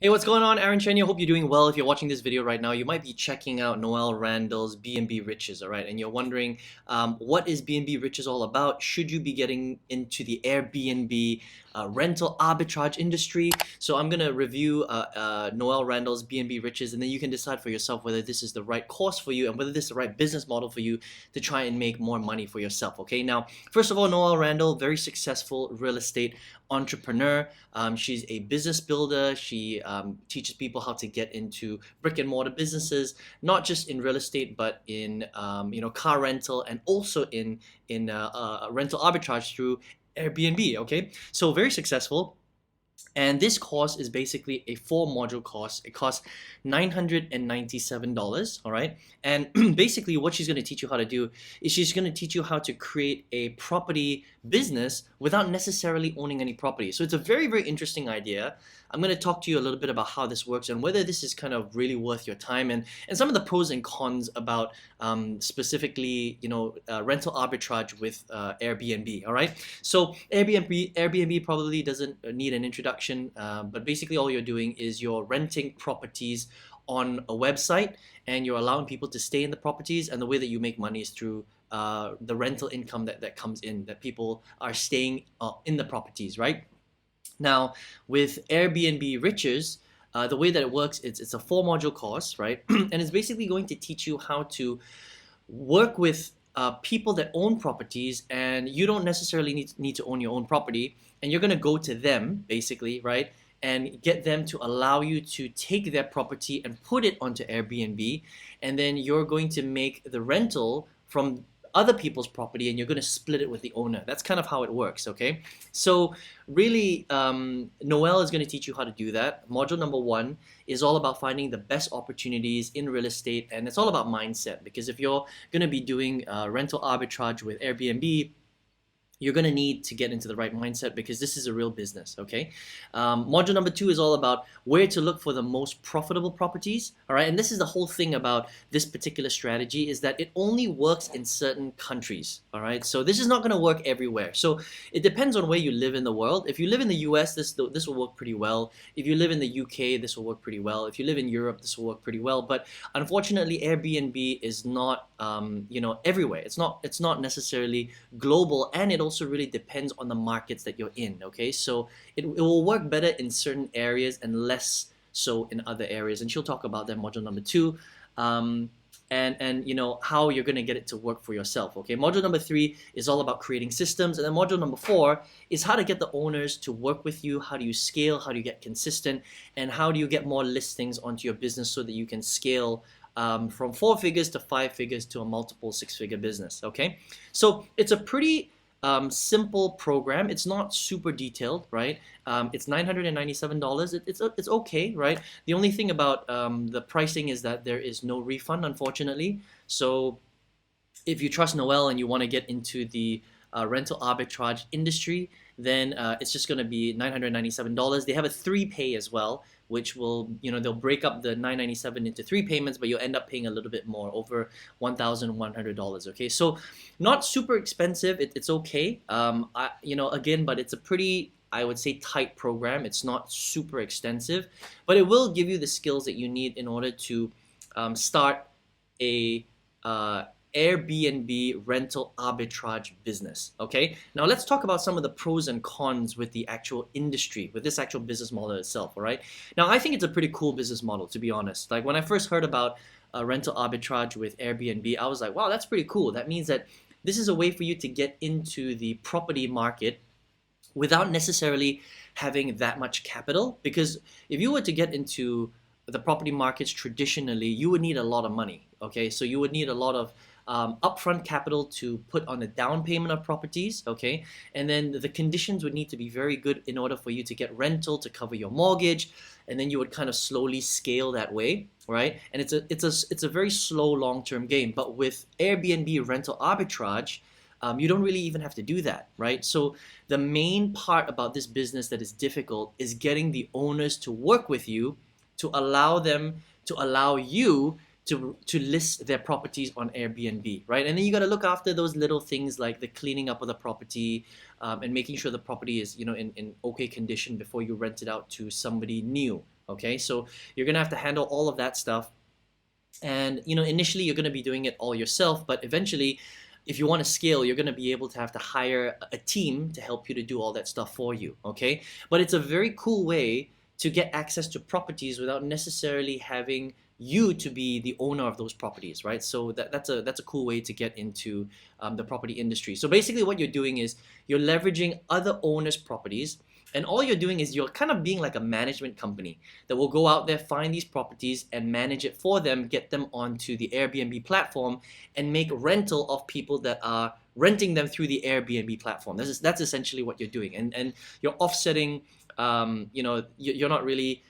Hey, what's going on? Aaron Chen here. Hope you're doing well. If you're watching this video right now, you might be checking out Noel Randall's BnB Riches, all right? And you're wondering, what is BnB Riches all about? Should you be getting into the Airbnb rental arbitrage industry? So I'm gonna review Noel Randall's BnB Riches, and then you can decide for yourself whether this is the right course for you and whether this is the right business model for you to try and make more money for yourself. Okay. Now, first of all, Noel Randall, very successful real estate entrepreneur. She's a business builder. She teaches people how to get into brick and mortar businesses, not just in real estate, but in car rental and also in rental arbitrage through Airbnb. Okay, so very successful. And this course is basically a 4 module course. It costs $997, all right? And basically what she's going to teach you how to do is she's going to teach you how to create a property business without necessarily owning any property. So it's a very, very interesting idea. I'm going to talk to you a little bit about how this works and whether this is kind of really worth your time and some of the pros and cons about specifically, rental arbitrage with Airbnb, all right? So Airbnb probably doesn't need an introduction, but basically all you're doing is you're renting properties on a website and you're allowing people to stay in the properties, and the way that you make money is through the rental income that comes in, that people are staying in the properties, right? Now, with Airbnb Riches, the way that it works, it's a 4 module course, right? And it's basically going to teach you how to work with people that own properties, and you don't necessarily need to own your own property, and you're going to go to them basically, right, and get them to allow you to take their property and put it onto Airbnb, and then you're going to make the rental from other people's property and you're going to split it with the owner. That's kind of how it works, okay? So really, Noel is going to teach you how to do that. Module number 1 is all about finding the best opportunities in real estate, and it's all about mindset, because if you're going to be doing rental arbitrage with Airbnb, you're going to need to get into the right mindset, because this is a real business, okay? Module number 2 is all about where to look for the most profitable properties, all right? And this is the whole thing about this particular strategy, is that it only works in certain countries, all right? So this is not going to work everywhere. So it depends on where you live in the world. If you live in the US, this will work pretty well. If you live in the UK, this will work pretty well. If you live in Europe, this will work pretty well. But unfortunately, Airbnb is not everywhere. It's not necessarily global, and it also really depends on the markets that you're in, okay? So it will work better in certain areas and less so in other areas, and she'll talk about that module number 2, and how you're going to get it to work for yourself, okay? Module number 3 is all about creating systems, and then module number 4 is how to get the owners to work with you. How do you scale? How do you get consistent? And how do you get more listings onto your business so that you can scale from 4 figures to 5 figures to a multiple 6-figure business, okay? So it's a pretty simple program. It's not super detailed, right? It's $997. It's okay, right? The only thing about the pricing is that there is no refund, unfortunately. So if you trust Noel and you want to get into the rental arbitrage industry, then it's just going to be $997. They have a 3-pay as well, which will, they'll break up the $997 into 3 payments, but you'll end up paying a little bit more, over $1,100. Okay, so not super expensive. It's okay. Again, but it's a pretty, I would say, tight program. It's not super extensive, but it will give you the skills that you need in order to start a Airbnb rental arbitrage business, okay? Now let's talk about some of the pros and cons with the actual industry, with this actual business model itself, all right? Now I think it's a pretty cool business model, to be honest. Like when I first heard about rental arbitrage with Airbnb, I was like, wow, that's pretty cool. That means that this is a way for you to get into the property market without necessarily having that much capital, because if you were to get into the property markets traditionally, you would need a lot of money, okay? So you would need a lot of upfront capital to put on a down payment of properties, okay? And then the conditions would need to be very good in order for you to get rental to cover your mortgage, and then you would kind of slowly scale that way, right? And it's a very slow long-term game. But with Airbnb rental arbitrage, you don't really even have to do that, right? So the main part about this business that is difficult is getting the owners to work with you to allow you to list their properties on Airbnb, right? And then you got to look after those little things like the cleaning up of the property, and making sure the property is, in okay condition before you rent it out to somebody new, Okay, so you're gonna have to handle all of that stuff. And initially you're going to be doing it all yourself, but eventually, if you want to scale, you're going to be able to have to hire a team to help you to do all that stuff for you. Okay, but it's a very cool way to get access to properties without necessarily having you to be the owner of those properties, right? So that's a cool way to get into the property industry. So basically what you're doing is you're leveraging other owners' properties, and all you're doing is you're kind of being like a management company that will go out there, find these properties and manage it for them, get them onto the Airbnb platform, and make rental of people that are renting them through the Airbnb platform. That's essentially what you're doing, and you're offsetting. You're not really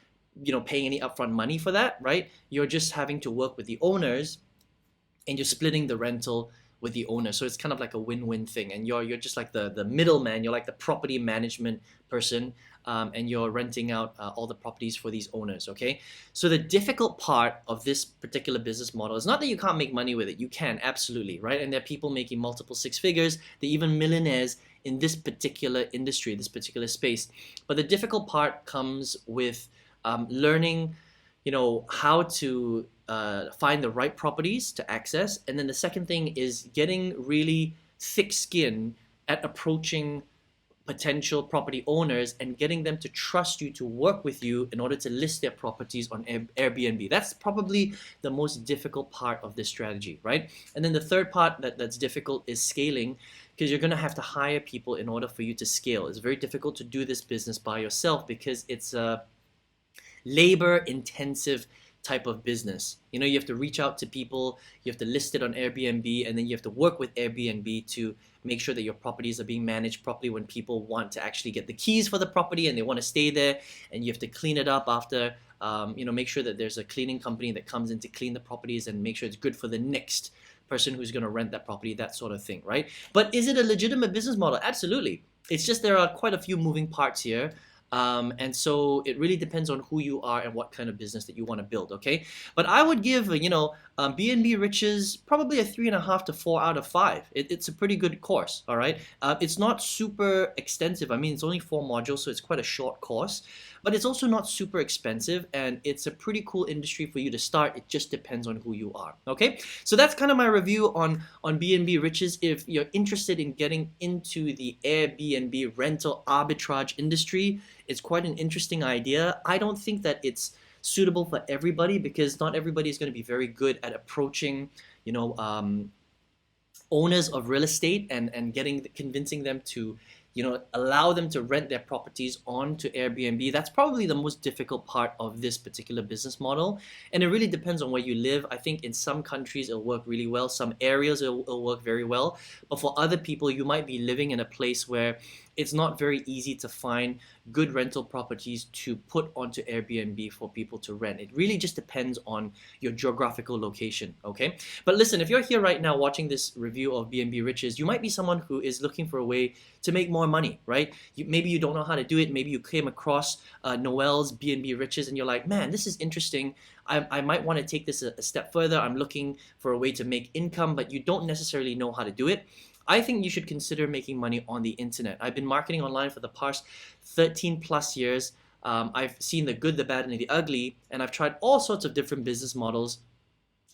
paying any upfront money for that, right? You're just having to work with the owners, and you're splitting the rental with the owner. So it's kind of like a win-win thing, and you're just like the middleman. You're like the property management person, and you're renting out all the properties for these owners. Okay, so the difficult part of this particular business model is not that you can't make money with it. You can, absolutely, right? And there are people making multiple six figures. They're even millionaires in this particular industry, this particular space. But the difficult part comes with learning how to find the right properties to access. And then the second thing is getting really thick skin at approaching potential property owners and getting them to trust you to work with you in order to list their properties on Airbnb. That's probably the most difficult part of this strategy, right? And then the third part that's difficult is scaling, because you're going to have to hire people in order for you to scale. It's very difficult to do this business by yourself because it's a labor intensive type of business. You have to reach out to people, you have to list it on Airbnb, and then you have to work with Airbnb to make sure that your properties are being managed properly when people want to actually get the keys for the property and they want to stay there, and you have to clean it up after, make sure that there's a cleaning company that comes in to clean the properties and make sure it's good for the next person who's going to rent that property, that sort of thing, right? But is it a legitimate business model? Absolutely. It's just there are quite a few moving parts here. And so it really depends on who you are and what kind of business that you want to build, okay? But I would give, BnB Riches probably a 3.5 to 4 out of 5. It's a pretty good course, all right? It's not super extensive. I mean, it's only 4 modules, so it's quite a short course. But it's also not super expensive, and it's a pretty cool industry for you to start. It just depends on who you are, okay? So that's kind of my review on BnB Riches. If you're interested in getting into the Airbnb rental arbitrage industry, it's quite an interesting idea. I don't think that it's suitable for everybody because not everybody is going to be very good at approaching, owners of real estate and convincing them to allow them to rent their properties onto Airbnb. That's probably the most difficult part of this particular business model. And it really depends on where you live. I think in some countries it'll work really well. Some areas it'll work very well. But for other people, you might be living in a place where it's not very easy to find good rental properties to put onto Airbnb for people to rent. It really just depends on your geographical location, okay? But listen, if you're here right now watching this review of BnB Riches, you might be someone who is looking for a way to make more money, right? Maybe you don't know how to do it. Maybe you came across Noel's BnB Riches and you're like, man, this is interesting. I might want to take this a step further. I'm looking for a way to make income, but you don't necessarily know how to do it. I think you should consider making money on the internet. I've been marketing online for the past 13 plus years. I've seen the good, the bad, and the ugly, and I've tried all sorts of different business models.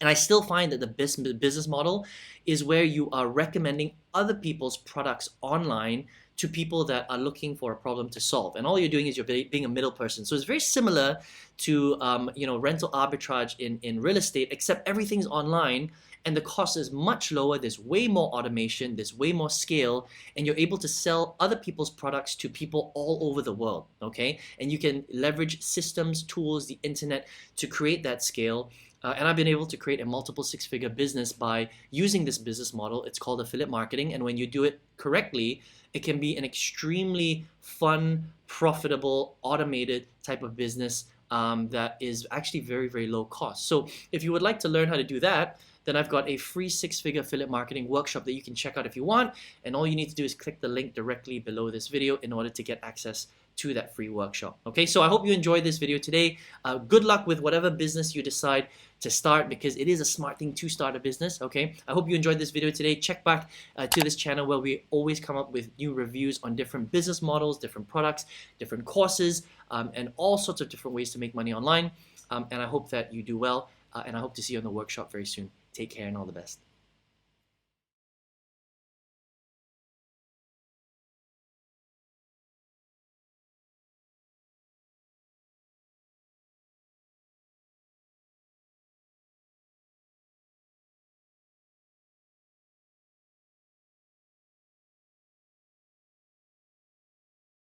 And I still find that the business model is where you are recommending other people's products online to people that are looking for a problem to solve. And all you're doing is you're being a middle person. So it's very similar to rental arbitrage in real estate, except everything's online and the cost is much lower. There's way more automation, there's way more scale, and you're able to sell other people's products to people all over the world, okay? And you can leverage systems, tools, the internet to create that scale. And I've been able to create a multiple six-figure business by using this business model. It's called affiliate marketing, and when you do it correctly, it can be an extremely fun, profitable, automated type of business that is actually very, very low cost. So if you would like to learn how to do that, then I've got a free 6-figure affiliate marketing workshop that you can check out if you want. And all you need to do is click the link directly below this video in order to get access to that free workshop. Okay, so I hope you enjoyed this video today. Good luck with whatever business you decide to start, because it is a smart thing to start a business. Okay, I hope you enjoyed this video today. Check back to this channel where we always come up with new reviews on different business models, different products, different courses, and all sorts of different ways to make money online. And I hope that you do well, and I hope to see you on the workshop very soon. Take care and all the best.